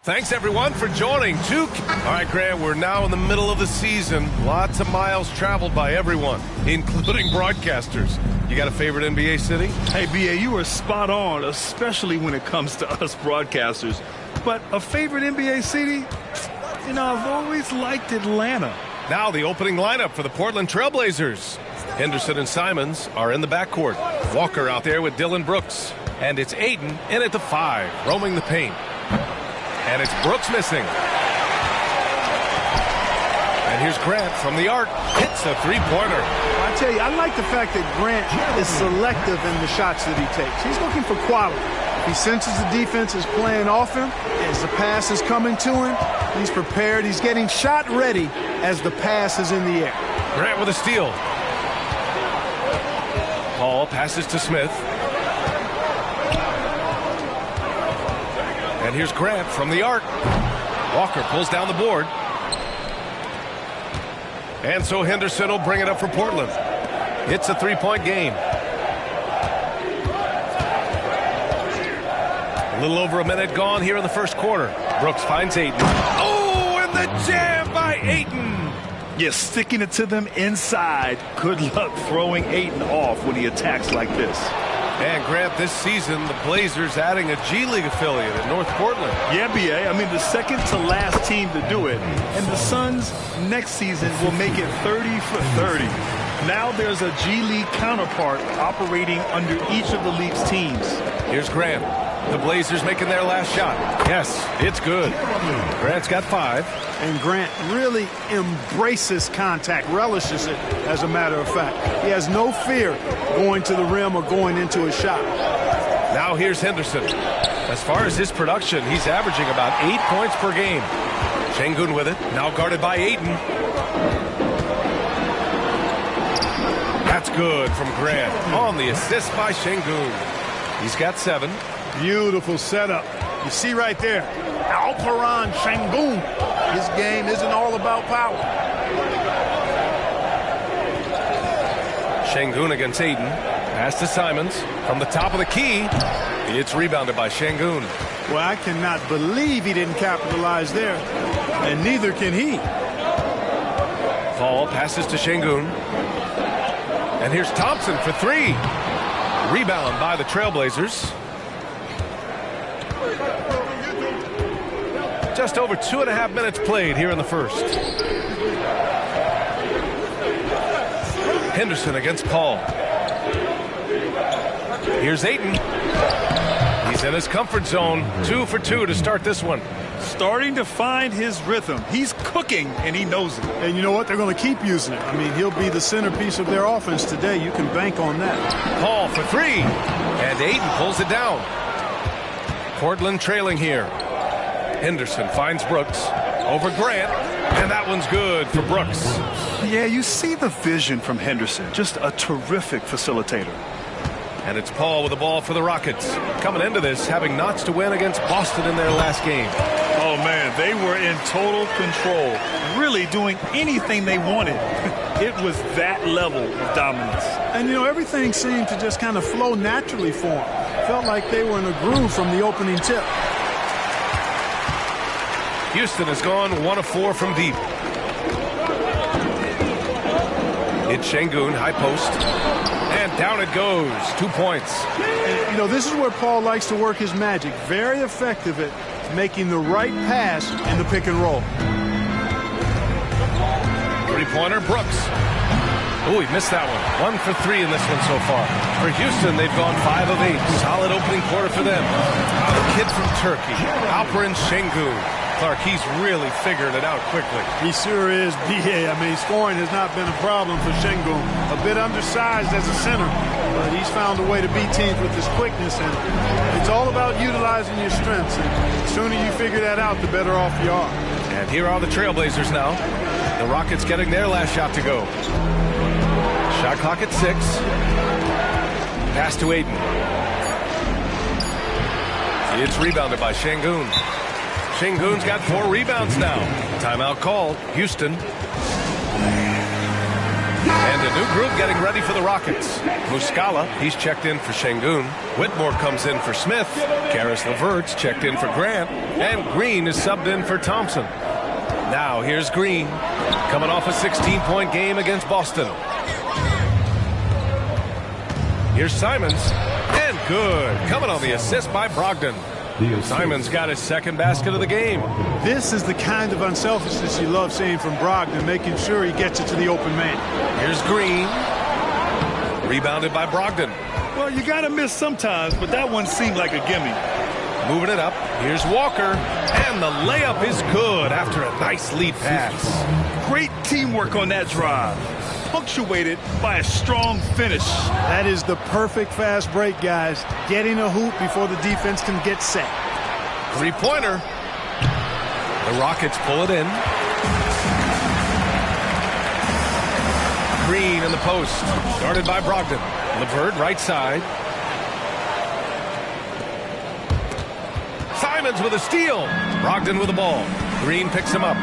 Thanks, everyone, for joining. All right, Grant, we're now in the middle of the season. Lots of miles traveled by everyone, including broadcasters. You got a favorite NBA city? Hey, B.A., you were spot on, especially when it comes to us broadcasters. But a favorite NBA city? You know, I've always liked Atlanta. Now the opening lineup for the Portland Trailblazers. Henderson and Simons are in the backcourt. Walker out there with Dylan Brooks. And it's Ayton in at the 5, roaming the paint. And it's Brooks missing. And here's Grant from the arc. Hits a three-pointer. I tell you, I like the fact that Grant is selective in the shots that he takes. He's looking for quality. He senses the defense is playing off him. As the pass is coming to him, he's prepared. He's getting shot ready as the pass is in the air. Grant with a steal. Paul passes to Smith. And here's Grant from the arc. Walker pulls down the board. And so Henderson will bring it up for Portland. It's a three-point game. A little over a minute gone here in the first quarter. Brooks finds Ayton. Oh, and the jam by Ayton. Yeah, sticking it to them inside. Good luck throwing Ayton off when he attacks like this. And Grant, this season, the Blazers adding a G League affiliate in North Portland. Yeah, B.A. I mean, the second to last team to do it. And the Suns next season will make it 30 for 30. Now there's a G League counterpart operating under each of the league's teams. Here's Grant. The Blazers making their last shot. Yes, it's good. Grant's got 5. And Grant really embraces contact, relishes it, as a matter of fact. He has no fear going to the rim or going into a shot. Now here's Henderson. As far as his production, he's averaging about 8 points per game. Şengün with it. Now guarded by Ayton. That's good from Grant. On the assist by Şengün. He's got 7. Beautiful setup. You see right there, Alperen Şengün. His game isn't all about power. Şengün against Ayton. Pass to Simons. From the top of the key, it's rebounded by Şengün. Well, I cannot believe he didn't capitalize there. And neither can he. Paul passes to Şengün. And here's Thompson for 3. Rebound by the Trailblazers. Just over 2.5 minutes played here in the first. Henderson against Paul. Here's Ayton. He's in his comfort zone. 2 for 2 to start this one. Starting to find his rhythm. He's cooking, and he knows it. And you know what? They're going to keep using it. I mean, he'll be the centerpiece of their offense today. You can bank on that. Paul for 3. And Ayton pulls it down. Portland trailing here. Henderson finds Brooks over Grant, and that one's good for Brooks. Yeah, you see the vision from Henderson. Just a terrific facilitator. And it's Paul with the ball for the Rockets. Coming into this, having knots to win against Boston in their last game. Oh, man, they were in total control, really doing anything they wanted. It was that level of dominance. And, you know, everything seemed to just kind of flow naturally for them. Felt like they were in a groove from the opening tip. Houston has gone 1 of 4 from deep. It's Şengün, high post. And down it goes. 2 points. And, you know, this is where Paul likes to work his magic. Very effective at making the right pass in the pick and roll. Three-pointer, Brooks. Oh, he missed that one. 1 for 3 in this one so far. For Houston, they've gone 5 of 8. Solid opening quarter for them. Now the kid from Turkey, Alperen Şengün. Clark, he's really figured it out quickly. He sure is, B.A. I mean, scoring has not been a problem for Şengün. A bit undersized as a center, but he's found a way to beat teams with his quickness, and it's all about utilizing your strengths. And the sooner you figure that out, the better off you are. And here are the Trailblazers now. The Rockets getting their last shot to go. Shot clock at 6. Pass to Ayton. It's rebounded by Şengün. Şengün's got 4 rebounds now. Timeout called. Houston. And a new group getting ready for the Rockets. Muscala, he's checked in for Şengün. Whitmore comes in for Smith. Caris LeVert's checked in for Grant. And Green is subbed in for Thompson. Now here's Green, coming off a 16-point game against Boston. Here's Simons, and good. Coming on the assist by Brogdon. Simons got his second basket of the game. This is the kind of unselfishness you love seeing from Brogdon, making sure he gets it to the open man. Here's Green. Rebounded by Brogdon. Well, you got to miss sometimes, but that one seemed like a gimme. Moving it up. Here's Walker. And the layup is good after a nice lead pass. Great teamwork on that drive, punctuated by a strong finish. That is the perfect fast break, guys. Getting a hoop before the defense can get set. Three-pointer. The Rockets pull it in. Green in the post. Started by Brogdon. LeVert right side. Simons with a steal. Brogdon with the ball. Green picks him up.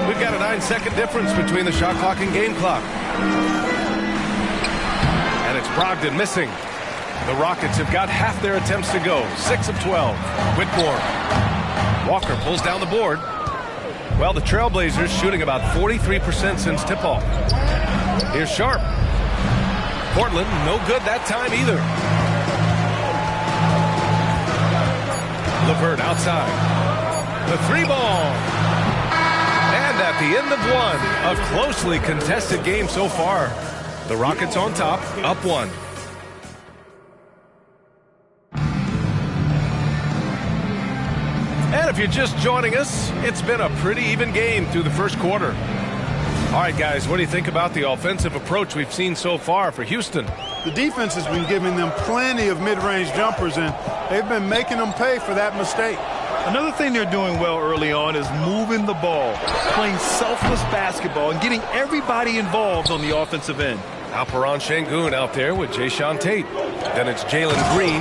We've got a 9-second difference between the shot clock and game clock. And it's Brogdon missing. The Rockets have got half their attempts to go. 6 of 12. Whitmore. Walker pulls down the board. Well, the Trailblazers shooting about 43% since tip-off. Here's Sharp. Portland, no good that time either. LeVert outside. The three ball. And at the end of one, a closely contested game so far. The Rockets on top, up one. And if you're just joining us, it's been a pretty even game through the first quarter. All right, guys, what do you think about the offensive approach we've seen so far for Houston? The defense has been giving them plenty of mid-range jumpers, and they've been making them pay for that mistake. Another thing they're doing well early on is moving the ball, playing selfless basketball, and getting everybody involved on the offensive end. Alperen Şengün out there with Jae'Sean Tate. Then it's Jalen Green.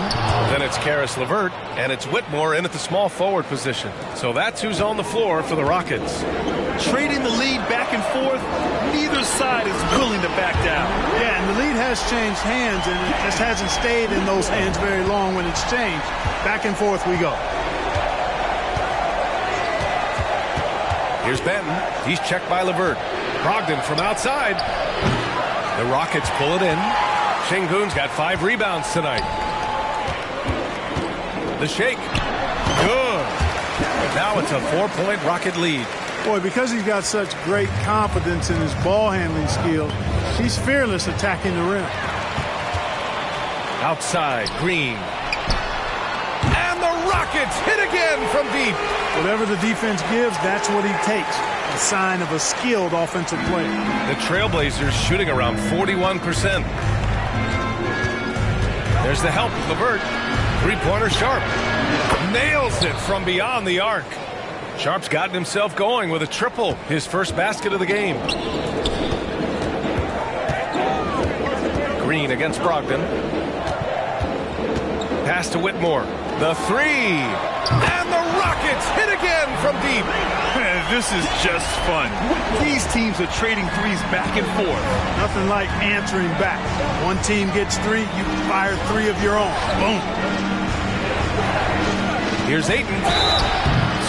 Then it's Caris LeVert. And it's Whitmore in at the small forward position. So that's who's on the floor for the Rockets. Trading the lead back and forth, neither side is willing to back down. Yeah, and the lead has changed hands, and it just hasn't stayed in those hands very long when it's changed. Back and forth we go. Here's Benton. He's checked by LeVert. Brogdon from outside. The Rockets pull it in. Şengün's got 5 rebounds tonight. The shake. Good. Now it's a 4-point Rocket lead. Boy, because he's got such great confidence in his ball handling skills, he's fearless attacking the rim. Outside, Green. And the Rockets hit again from deep. Whatever the defense gives, that's what he takes. A sign of a skilled offensive player. The Trailblazers shooting around 41%. There's the help, LeVert. Three-pointer Sharp. Nails it from beyond the arc. Sharp's gotten himself going with a triple, his first basket of the game. Green against Brogdon. Pass to Whitmore. The three. And the Rockets hit again from deep. This is just fun. These teams are trading threes back and forth. Nothing like answering back. One team gets 3, you fire 3 of your own. Boom. Here's Ayton.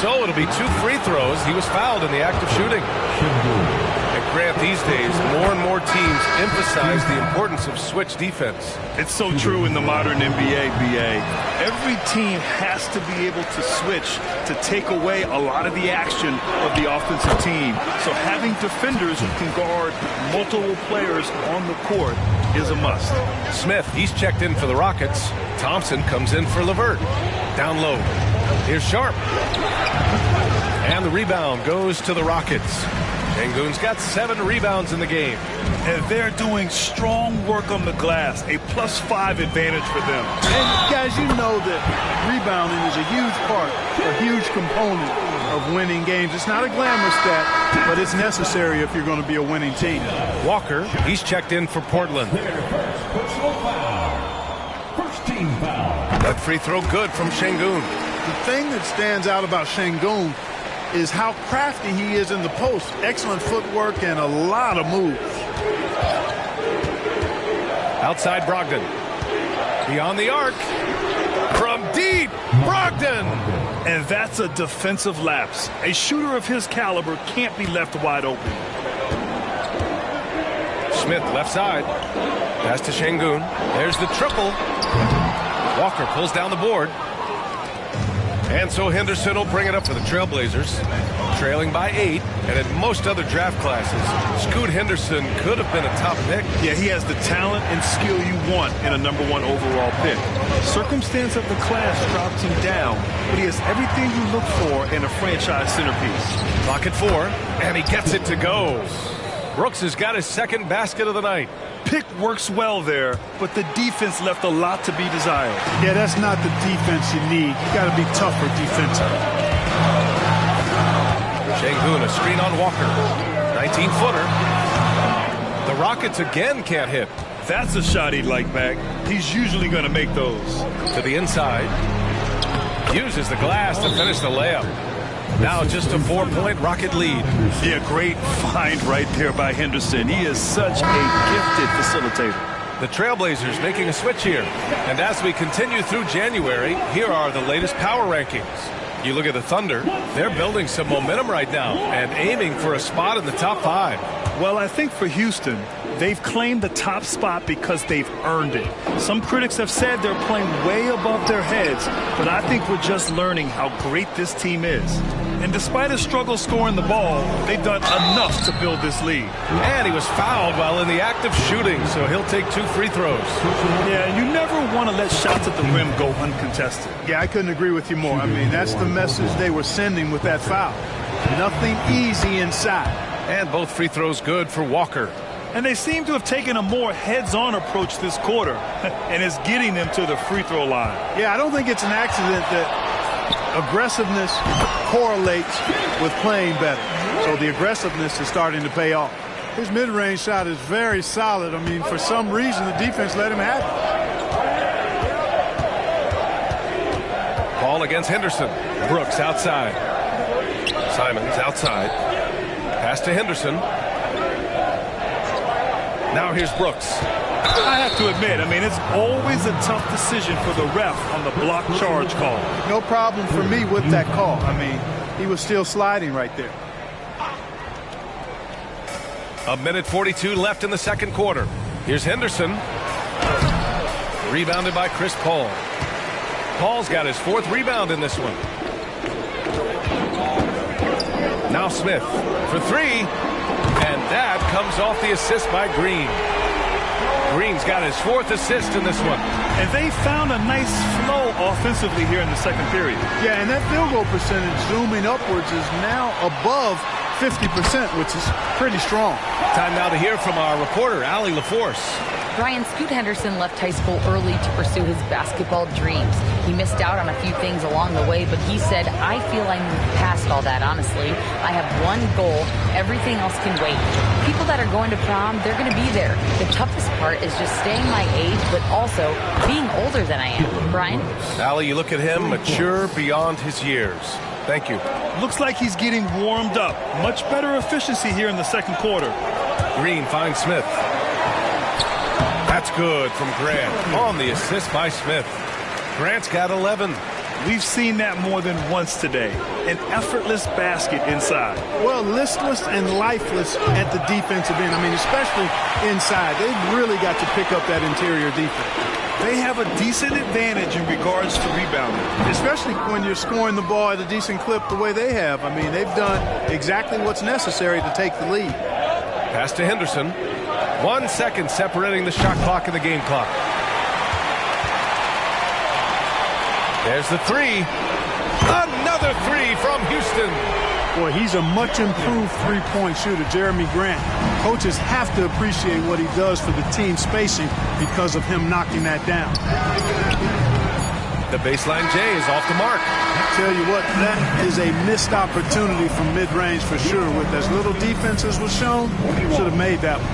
So it'll be 2 free throws. He was fouled in the act of shooting. And Grant, these days, more and more teams emphasize the importance of switch defense. It's so true in the modern NBA, BA. Every team has to be able to switch to take away a lot of the action of the offensive team. So having defenders who can guard multiple players on the court is a must. Smith, he's checked in for the Rockets. Thompson comes in for LeVert. Down low. Here's Sharp. And the rebound goes to the Rockets. Şengün's got 7 rebounds in the game. And they're doing strong work on the glass, a +5 advantage for them. And guys, you know that rebounding is a huge part, a huge component of winning games. It's not a glamour stat, but it's necessary if you're going to be a winning team. Walker, he's checked in for Portland. First team foul. That free throw good from Şengün. The thing that stands out about Şengün is how crafty he is in the post. Excellent footwork and a lot of moves. Outside Brogdon. Beyond the arc. From deep, Brogdon. And that's a defensive lapse. A shooter of his caliber can't be left wide open. Smith left side. Pass to Şengün. There's the triple. Walker pulls down the board. And so Henderson will bring it up for the Trailblazers. Trailing by 8. And in most other draft classes, Scoot Henderson could have been a top pick. Yeah, he has the talent and skill you want in a #1 overall pick. Circumstance of the class drops him down, but he has everything you look for in a franchise centerpiece. Clock at 4, and he gets it to go. Brooks has got his second basket of the night. Pick works well there, but the defense left a lot to be desired. Yeah, that's not the defense you need. You got to be tougher defensively. Şengün, a screen on Walker. 19-footer. The Rockets again can't hit. That's a shot he'd like back. He's usually going to make those. To the inside. Uses the glass to finish the layup. Now just a 4-point Rocket lead. Yeah, great find right there by Henderson. He is such a gifted facilitator. The Trailblazers making a switch here. And as we continue through January, here are the latest power rankings. You look at the Thunder, they're building some momentum right now and aiming for a spot in the top 5. Well, I think for Houston, they've claimed the top spot because they've earned it. Some critics have said they're playing way above their heads, but I think we're just learning how great this team is. And despite a struggle scoring the ball, they've done enough to build this lead. And he was fouled while in the act of shooting, so he'll take 2 free throws. Yeah, you never want to let shots at the rim go uncontested. Yeah, I couldn't agree with you more. I mean, that's the message they were sending with that foul. Nothing easy inside. And both free throws good for Walker. And they seem to have taken a more heads-on approach this quarter, and it's getting them to the free throw line. Yeah, I don't think it's an accident that aggressiveness correlates with playing better. So the aggressiveness is starting to pay off. His mid-range shot is very solid. I mean, for some reason, the defense let him have it. Ball against Henderson. Brooks outside. Simons outside. Pass to Henderson. Now here's Brooks. I have to admit, it's always a tough decision for the ref on the block charge call. No problem for me with that call. He was still sliding right there. 1:42 left in the second quarter. Here's Henderson. Rebounded by Chris Paul. Paul's got his 4th rebound in this one. Now Smith for 3. And that comes off the assist by Green. Green's got his 4th assist in this one. And they found a nice flow offensively here in the second period. Yeah, and that field goal percentage zooming upwards is now above 50%, which is pretty strong. Time now to hear from our reporter, Allie LaForce. Brian, Scoot Henderson left high school early to pursue his basketball dreams. He missed out on a few things along the way, but he said, I feel I moved past all that, honestly. I have one goal. Everything else can wait. People that are going to prom, they're going to be there. The toughest part is just staying my age, but also being older than I am. Brian? Allie, you look at him, mature beyond his years. Thank you. Looks like he's getting warmed up. Much better efficiency here in the second quarter. Green finds Smith. That's good from Grant on the assist by Smith. Grant's got 11. We've seen that more than once today. An effortless basket inside. Well, listless and lifeless at the defensive end. Especially inside. They've really got to pick up that interior defense. They have a decent advantage in regards to rebounding. Especially when you're scoring the ball at a decent clip the way they have. They've done exactly what's necessary to take the lead. Pass to Henderson. 1 second separating the shot clock and the game clock. There's the 3. Another 3 from Houston. Boy, he's a much improved three-point shooter, Jeremy Grant. Coaches have to appreciate what he does for the team spacing because of him knocking that down. The baseline J is off the mark. I tell you what, that is a missed opportunity from mid-range for sure. With as little defense as was shown, should have made that one.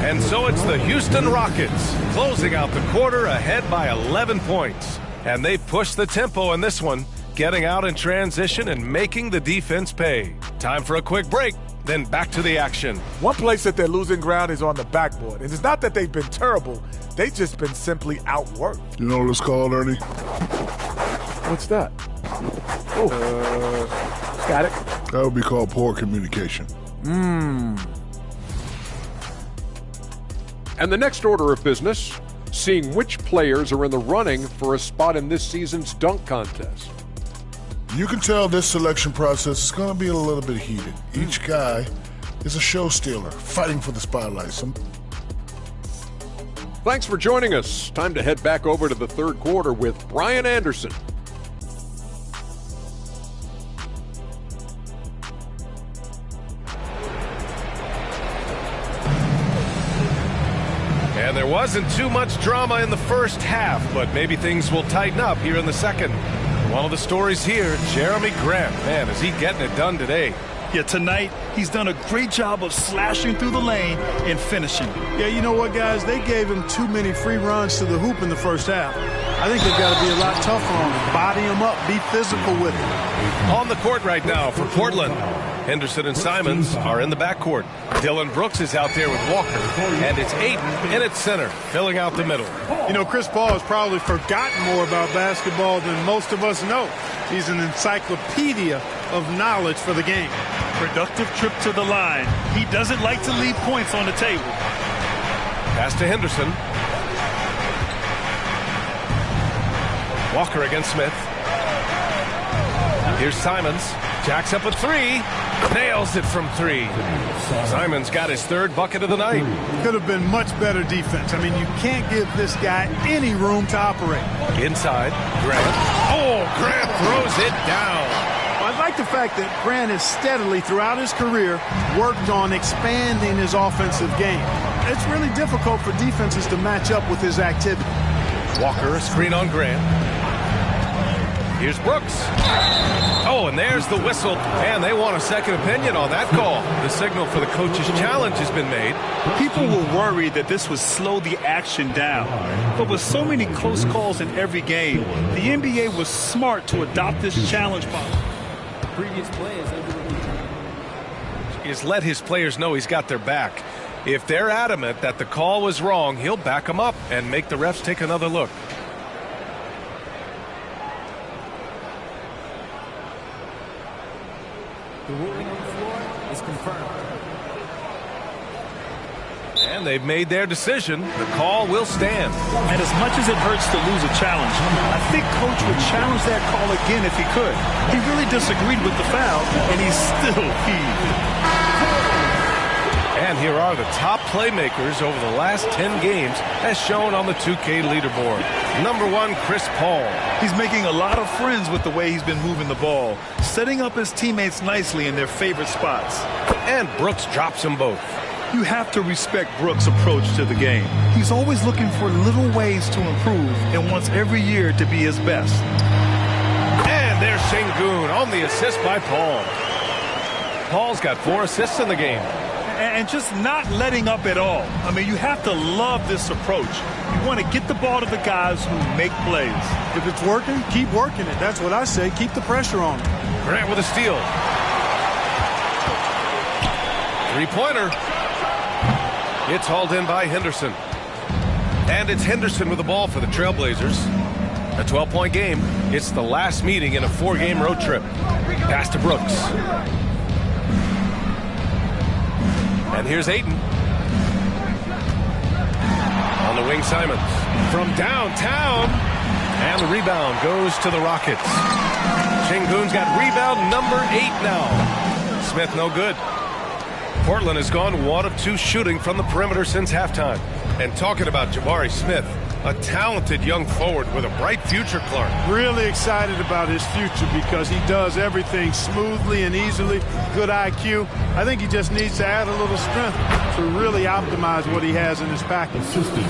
And so it's the Houston Rockets closing out the quarter ahead by 11 points. And they pushed the tempo in this one, getting out in transition and making the defense pay. Time for a quick break. Then back to the action. One place that they're losing ground is on the backboard. And it's not that they've been terrible. They've just been simply outworked. You know what it's called, Ernie? What's that? Oh, got it. That would be called poor communication. And the next order of business, seeing which players are in the running for a spot in this season's dunk contest. You can tell this selection process is going to be a little bit heated. Each guy is a show stealer, fighting for the spotlight. Thanks for joining us. Time to head back over to the third quarter with Brian Anderson. And there wasn't too much drama in the first half, but maybe things will tighten up here in the second. One of the stories here, Jeremy Grant. Man, is he getting it done today? Yeah, tonight he's done a great job of slashing through the lane and finishing. Yeah, you know what, guys? They gave him too many free runs to the hoop in the first half. I think they've got to be a lot tougher on him. Body him up, be physical with him. On the court right now for Portland. Henderson and Simons are in the backcourt. Dillon Brooks is out there with Walker. And it's Ayton in its center, filling out the middle. You know, Chris Paul has probably forgotten more about basketball than most of us know. He's an encyclopedia of knowledge for the game. Productive trip to the line. He doesn't like to leave points on the table. Pass to Henderson. Walker against Smith. Here's Simons. Jacks up a three. Nails it from three. Simons got his third bucket of the night. Could have been much better defense. I mean, you can't give this guy any room to operate. Inside, Grant. Oh, Grant throws it down. I like the fact that Grant has steadily, throughout his career, worked on expanding his offensive game. It's really difficult for defenses to match up with his activity. Walker, a screen on Grant. Here's Brooks. Oh, and there's the whistle. And they want a second opinion on that call. The signal for the coach's challenge has been made. People were worried that this would slow the action down. But with so many close calls in every game, the NBA was smart to adopt this challenge policy. He's let his players know he's got their back. If they're adamant that the call was wrong, he'll back them up and make the refs take another look. The ruling on the floor is confirmed. And they've made their decision. The call will stand. And as much as it hurts to lose a challenge, I think Coach would challenge that call again if he could. He really disagreed with the foul, and he's still heaved. And here are the top playmakers over the last 10 games as shown on the 2K leaderboard. Number 1, Chris Paul. He's making a lot of friends with the way he's been moving the ball, setting up his teammates nicely in their favorite spots. And Brooks drops them both. You have to respect Brooks' approach to the game. He's always looking for little ways to improve and wants every year to be his best. And there's Sengun on the assist by Paul. Paul's got 4 assists in the game. And just not letting up at all. I mean, you have to love this approach. You want to get the ball to the guys who make plays. If it's working, keep working it. That's what I say. Keep the pressure on him. Grant with a steal. Three-pointer. It's hauled in by Henderson. And it's Henderson with the ball for the Trailblazers. A 12-point game. It's the last meeting in a 4-game road trip. Pass to Brooks. And here's Ayton. On the wing, Simons. From downtown. And the rebound goes to the Rockets. Sengun's got rebound number 8 now. Smith no good. Portland has gone 1 of 2 shooting from the perimeter since halftime. And talking about Jabari Smith, a talented young forward with a bright future, Clark. Really excited about his future because he does everything smoothly and easily. Good IQ. I think he just needs to add a little strength to really optimize what he has in his package.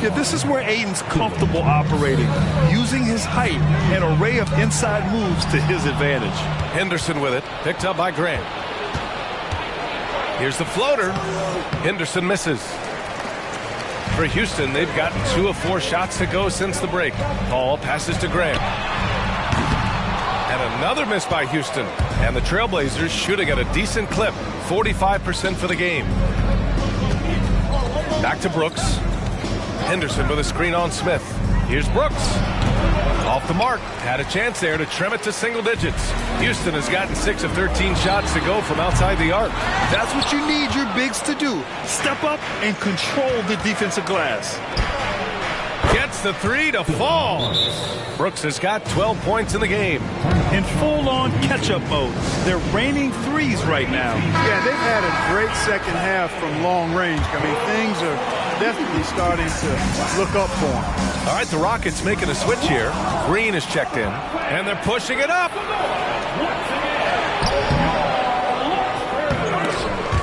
Yeah, this is where Ayton's comfortable operating, using his height and array of inside moves to his advantage. Henderson with it, picked up by Grant. Here's the floater. Henderson misses. For Houston, they've gotten 2 of 4 shots to go since the break. Paul passes to Grant. And another miss by Houston. And the Trailblazers shooting at a decent clip, 45% for the game. Back to Brooks. Henderson with a screen on Smith. Here's Brooks. Off the mark. Had a chance there to trim it to single digits. Houston has gotten 6 of 13 shots to go from outside the arc. That's what you need your bigs to do. Step up and control the defensive glass. Gets the 3 to fall. Brooks has got 12 points in the game. In full-on catch-up mode. They're raining threes right now. Yeah, they've had a great second half from long range. I mean, things are definitely starting to look up for them. All right, the Rockets making a switch here. Green is checked in, and they're pushing it up.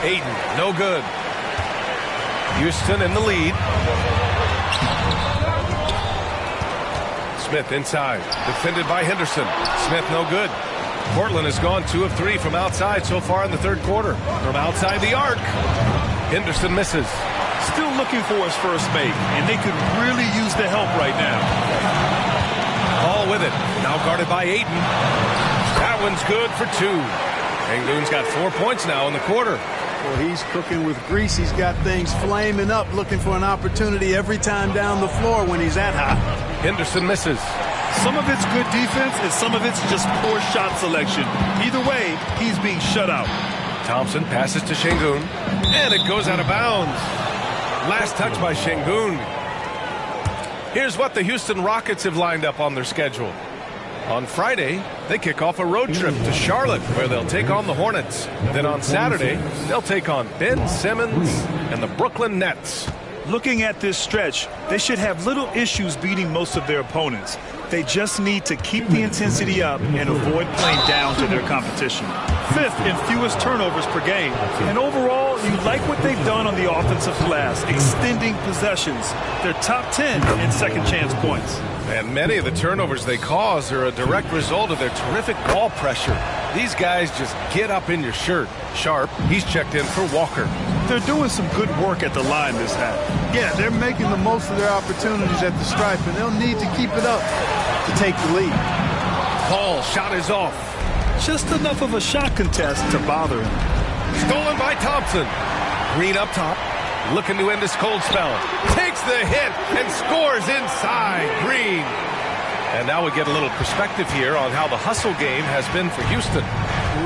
Ayton, no good. Houston in the lead. Smith inside, defended by Henderson. Smith no good. Portland has gone 2 of 3 from outside so far in the third quarter. From outside the arc, Henderson misses. Still looking for his first make, and they could really use the help right now. Ball with it, now guarded by Ayton. That one's good for 2. Sengun's got 4 points now in the quarter. Well, he's cooking with grease. He's got things flaming up, looking for an opportunity every time down the floor when he's that hot. Henderson misses. Some of it's good defense, and some of it's just poor shot selection. Either way, he's being shut out. Thompson passes to Sengun, and it goes out of bounds. Last touch by Sengun. Here's what the Houston Rockets have lined up on their schedule. On Friday, they kick off a road trip to Charlotte, where they'll take on the Hornets. Then on Saturday, they'll take on Ben Simmons and the Brooklyn Nets. Looking at this stretch, they should have little issues beating most of their opponents. They just need to keep the intensity up and avoid playing down to their competition. 5th in fewest turnovers per game. And overall, you like what they've done on the offensive glass, extending possessions. They're top 10 in second chance points. And many of the turnovers they cause are a direct result of their terrific ball pressure. These guys just get up in your shirt. Sharp, he's checked in for Walker. They're doing some good work at the line this half. Yeah, they're making the most of their opportunities at the stripe, and they'll need to keep it up to take the lead. Paul, shot is off. Just enough of a shot contest to bother him. Stolen by Thompson. Green up top, looking to end this cold spell. Takes the hit and scores inside. Green. And now we get a little perspective here on how the hustle game has been for Houston.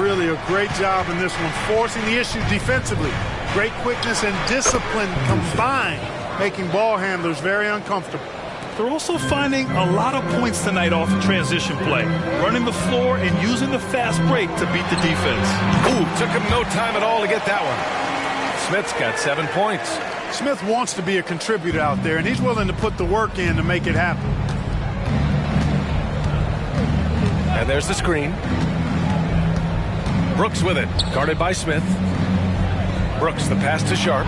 Really a great job in this one, forcing the issue defensively. Great quickness and discipline combined, making ball handlers very uncomfortable. They're also finding a lot of points tonight off transition play, running the floor and using the fast break to beat the defense. Ooh, took him no time at all to get that one. Smith's got 7 points. Smith wants to be a contributor out there, and he's willing to put the work in to make it happen. And there's the screen. Brooks with it, guarded by Smith. Brooks, the pass to Sharp.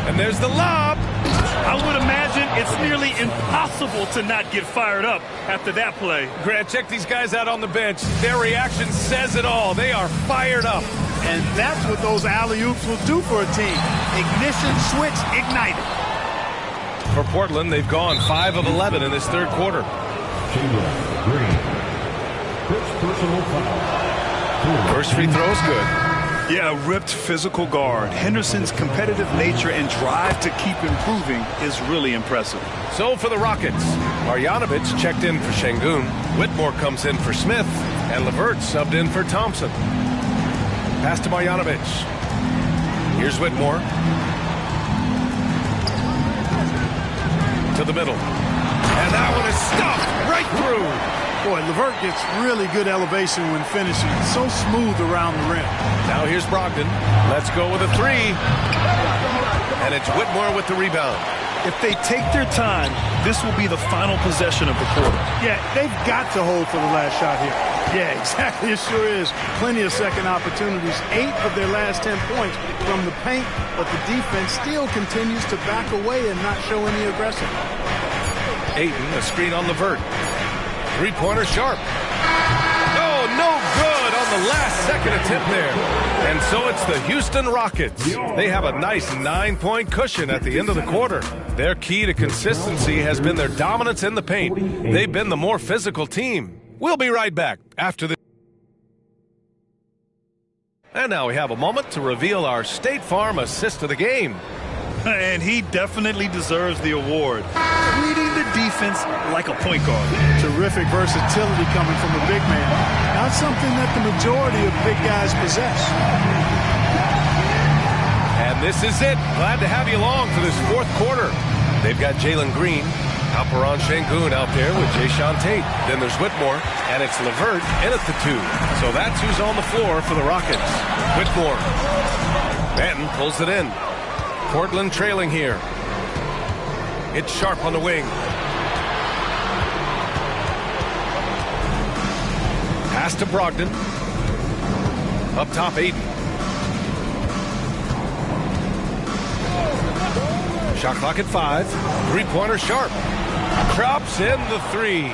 And there's the lob. I would imagine it's nearly impossible to not get fired up after that play. Grant, check these guys out on the bench. Their reaction says it all. They are fired up. And that's what those alley-oops will do for a team. Ignition switch ignited. For Portland, they've gone 5 of 11 in this third quarter. First free throw is good. Yeah, ripped physical guard. Henderson's competitive nature and drive to keep improving is really impressive. So for the Rockets, Marjanovic checked in for Sengun. Whitmore comes in for Smith. And LeVert subbed in for Thompson. Pass to Marjanovic. Here's Whitmore. To the middle. And that one is stopped right through. Boy, LeVert gets really good elevation when finishing. So smooth around the rim. Now here's Brogdon. Let's go with a 3. And it's Whitmore with the rebound. If they take their time, this will be the final possession of the quarter. Yeah, they've got to hold for the last shot here. Yeah, exactly. It sure is. Plenty of second opportunities. 8 of their last 10 points from the paint, but the defense still continues to back away and not show any aggression. Ayton, a screen on LeVert. Three-pointer Sharp. Oh, no good on the last second attempt there. And so it's the Houston Rockets. They have a nice 9-point cushion at the end of the quarter. Their key to consistency has been their dominance in the paint. They've been the more physical team. We'll be right back after this. And now we have a moment to reveal our State Farm assist of the game. And he definitely deserves the award. Reading the defense like a point guard. Terrific versatility coming from a big man. Not something that the majority of big guys possess. And this is it. Glad to have you along for this fourth quarter. They've got Jalen Green, Alperen Sengun out there with Jayshawn Tate. Then there's Whitmore, and it's LeVert in at the 2. So that's who's on the floor for the Rockets. Whitmore. Banton pulls it in. Portland trailing here. It's Sharp on the wing. Pass to Brogdon. Up top, Ayton. Shot clock at 5. Three-pointer Sharp. Drops in the 3.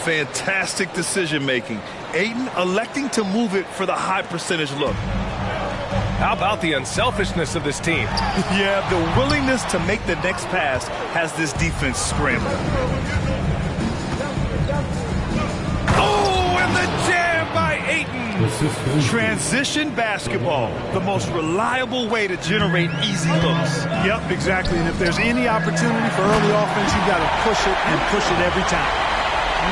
Fantastic decision-making. Ayton electing to move it for the high percentage look. How about the unselfishness of this team? Yeah, the willingness to make the next pass has this defense scrambling. Oh, and the jam by Ayton. Transition basketball, the most reliable way to generate easy looks. Yep, exactly. And if there's any opportunity for early offense, you got to push it and push it every time.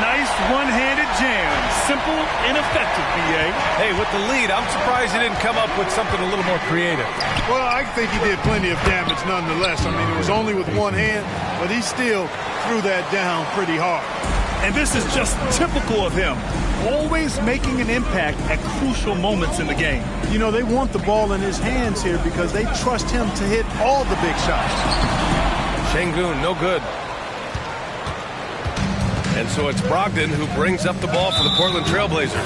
Nice one-handed jam. Simple and effective, B.A. Hey, with the lead, I'm surprised he didn't come up with something a little more creative. Well, I think he did plenty of damage nonetheless. I mean, it was only with one hand, but he still threw that down pretty hard. And this is just typical of him. Always making an impact at crucial moments in the game. You know, they want the ball in his hands here because they trust him to hit all the big shots. Sengun, no good. And so it's Brogdon who brings up the ball for the Portland Trailblazers.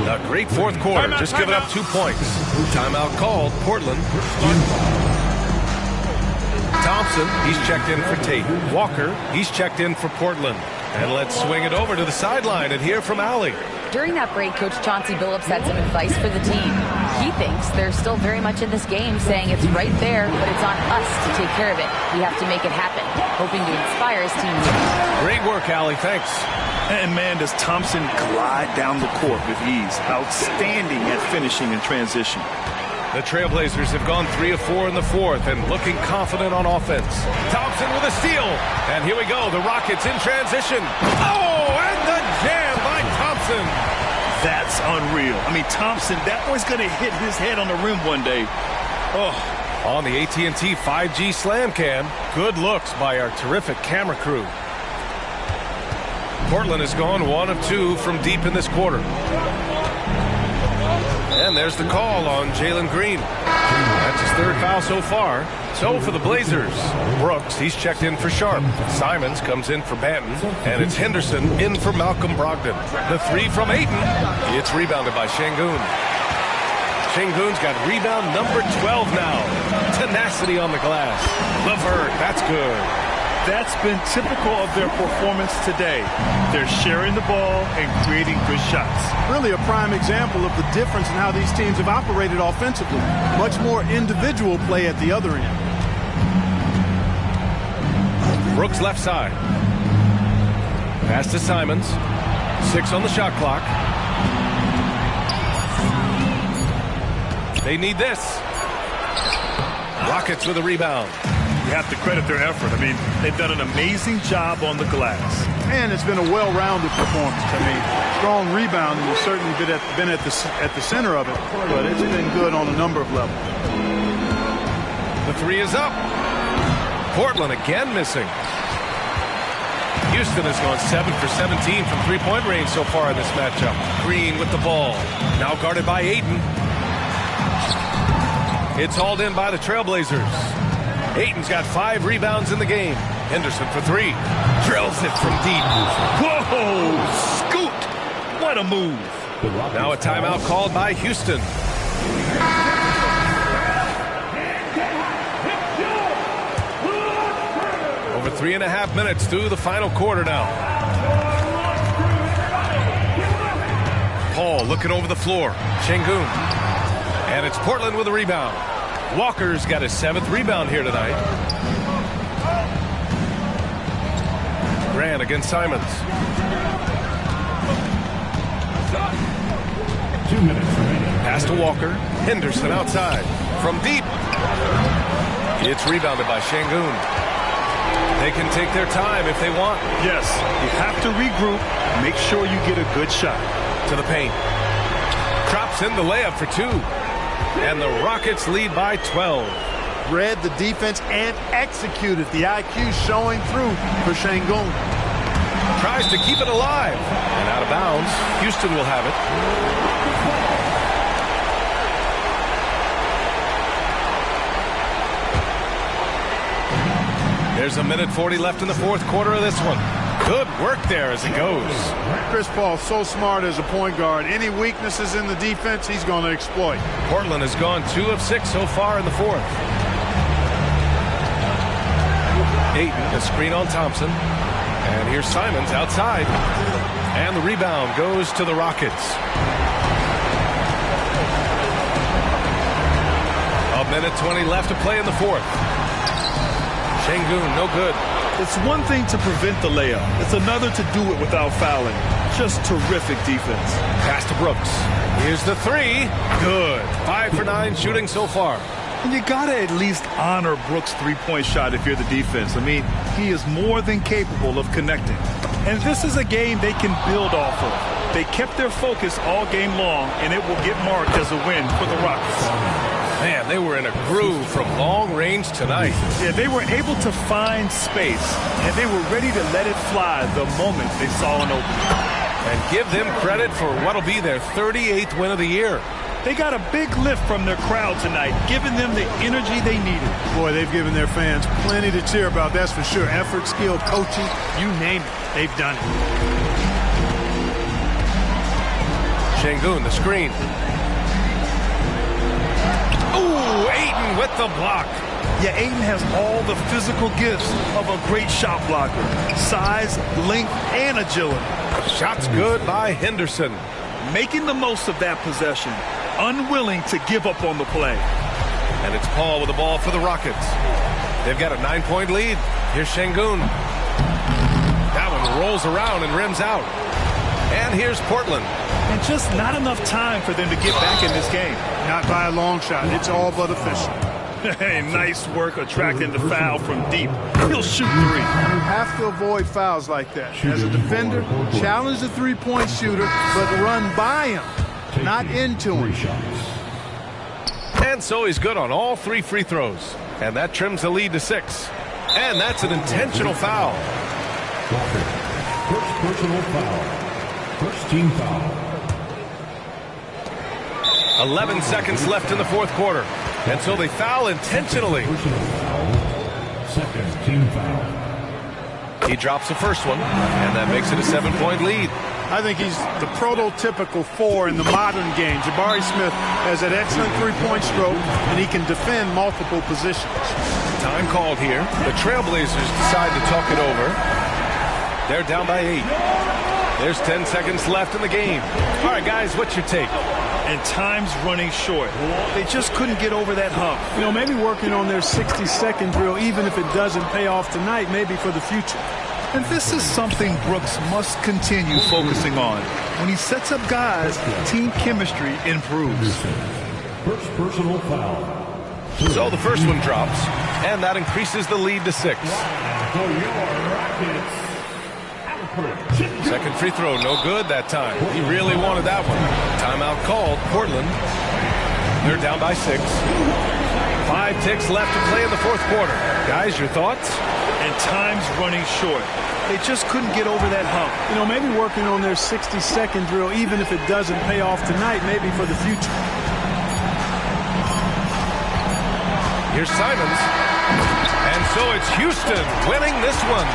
A great fourth quarter, just giving up 2 points. Timeout called, Portland. Thompson, he's checked in for Tate. Walker, he's checked in for Portland. And let's swing it over to the sideline and hear from Allie. During that break, Coach Chauncey Billups had some advice for the team. He thinks they're still very much in this game, saying it's right there, but it's on us to take care of it. We have to make it happen, hoping to inspire his team. Great work, Allie. Thanks. And man, does Thompson glide down the court with ease. Outstanding at finishing in transition. The Trailblazers have gone 3 of 4 in the fourth and looking confident on offense. Thompson with a steal. And here we go. The Rockets in transition. Oh, and the jam by Thompson. That's unreal. I mean, Thompson, that boy's going to hit his head on the rim one day. Oh. On the AT&T 5G Slam Cam, good looks by our terrific camera crew. Portland has gone 1 of 2 from deep in this quarter. And there's the call on Jalen Green. That's his 3rd foul so far. So for the Blazers, Brooks, he's checked in for Sharp. Simons comes in for Banton. And it's Henderson in for Malcolm Brogdon. The 3 from Ayton. It's rebounded by Sengun. Sengun's got rebound number 12 now. Tenacity on the glass. LeVert, that's good. That's been typical of their performance today. They're sharing the ball and creating good shots. Really a prime example of the difference in how these teams have operated offensively. Much more individual play at the other end. Brooks left side. Pass to Simons. 6 on the shot clock. They need this. Rockets with a rebound. You have to credit their effort. I mean, they've done an amazing job on the glass. And it's been a well-rounded performance. I mean, strong rebounding has certainly been at the center of it, but it's been good on a number of levels. The 3 is up. Portland again missing. Houston has gone 7 for 17 from three-point range so far in this matchup. Green with the ball. Now guarded by Ayton. It's hauled in by the Trailblazers. Ayton's got 5 rebounds in the game. Henderson for 3. Drills it from deep. Whoa! Scoot! What a move. Now a timeout called by Houston. Over 3.5 minutes through the final quarter now. Paul looking over the floor. Sengun. And it's Portland with a rebound. Walker's got his 7th rebound here tonight. Grant against Simons. 2 minutes remaining. Pass to Walker. Henderson outside. From deep. It's rebounded by Şengün. They can take their time if they want. Yes, you have to regroup. Make sure you get a good shot. To the paint. Drops in the layup for 2. And the Rockets lead by 12. Read the defense and executed. The IQ showing through for Şengün. Tries to keep it alive. And out of bounds. Houston will have it. There's a minute 40 left in the fourth quarter of this one. Good work there as it goes. Chris Paul so smart as a point guard. Any weaknesses in the defense, he's going to exploit. Portland has gone 2 of 6 so far in the fourth. Ayton, the screen on Thompson. And here's Simons outside. And the rebound goes to the Rockets. A minute 20 left to play in the fourth. Şengün, no good. It's one thing to prevent the layup. It's another to do it without fouling. Just terrific defense. Pass to Brooks. Here's the 3. Good. 5 for 9 shooting so far. And you got to at least honor Brooks' three-point shot if you're the defense. I mean, he is more than capable of connecting. And this is a game they can build off of. They kept their focus all game long, and it will get marked as a win for the Rockets. Man, they were in a groove from long range tonight. Yeah, they were able to find space, and they were ready to let it fly the moment they saw an opening. And give them credit for what'll be their 38th win of the year. They got a big lift from their crowd tonight, giving them the energy they needed. Boy, they've given their fans plenty to cheer about, that's for sure. Effort, skill, coaching, you name it, they've done it. Şengün, the screen. Ooh, Ayton with the block. Yeah, Ayton has all the physical gifts of a great shot blocker. Size, length, and agility. Shot's good by Henderson. Making the most of that possession. Unwilling to give up on the play. And it's Paul with the ball for the Rockets. They've got a 9-point lead. Here's Şengün. That one rolls around and rims out. And here's Portland. And just not enough time for them to get back in this game. Not by a long shot. It's all but official. Hey, nice work attracting the foul from deep. He'll shoot 3. You have to avoid fouls like that. As a defender, challenge the three-point shooter, but run by him, not into him. And so he's good on all 3 free throws. And that trims the lead to 6. And that's an intentional foul. First personal foul. First team foul. 11 seconds left in the fourth quarter. And so they foul intentionally. Second team foul. He drops the first one, and that makes it a 7-point lead. I think he's the prototypical 4 in the modern game. Jabari Smith has an excellent three-point stroke, and he can defend multiple positions. Time called here. The Trailblazers decide to talk it over. They're down by 8. There's 10 seconds left in the game. All right, guys, what's your take? And time's running short. They just couldn't get over that hump. You know, maybe working on their 60-second drill, even if it doesn't pay off tonight, maybe for the future. And this is something Brooks must continue focusing on. When he sets up guys, team chemistry improves. First personal foul. So the first one drops, and that increases the lead to 6. Second free throw, no good that time. He really wanted that one. Timeout called. Portland. They're down by 6. 5 ticks left to play in the fourth quarter. Guys, your thoughts? And time's running short. They just couldn't get over that hump. You know, maybe working on their 60-second drill, even if it doesn't pay off tonight, maybe for the future. Here's Simons. And so it's Houston winning this one.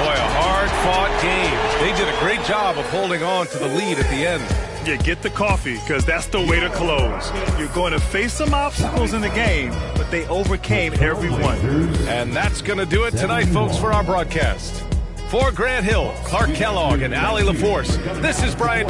Boy, a hard-fought game. They did a great job of holding on to the lead at the end. Yeah, get the coffee, because that's the way to close. You're going to face some obstacles in the game, but they overcame every one. And that's going to do it tonight, folks, for our broadcast. For Grant Hill, Clark Kellogg, and Allie LaForce, this is Brian.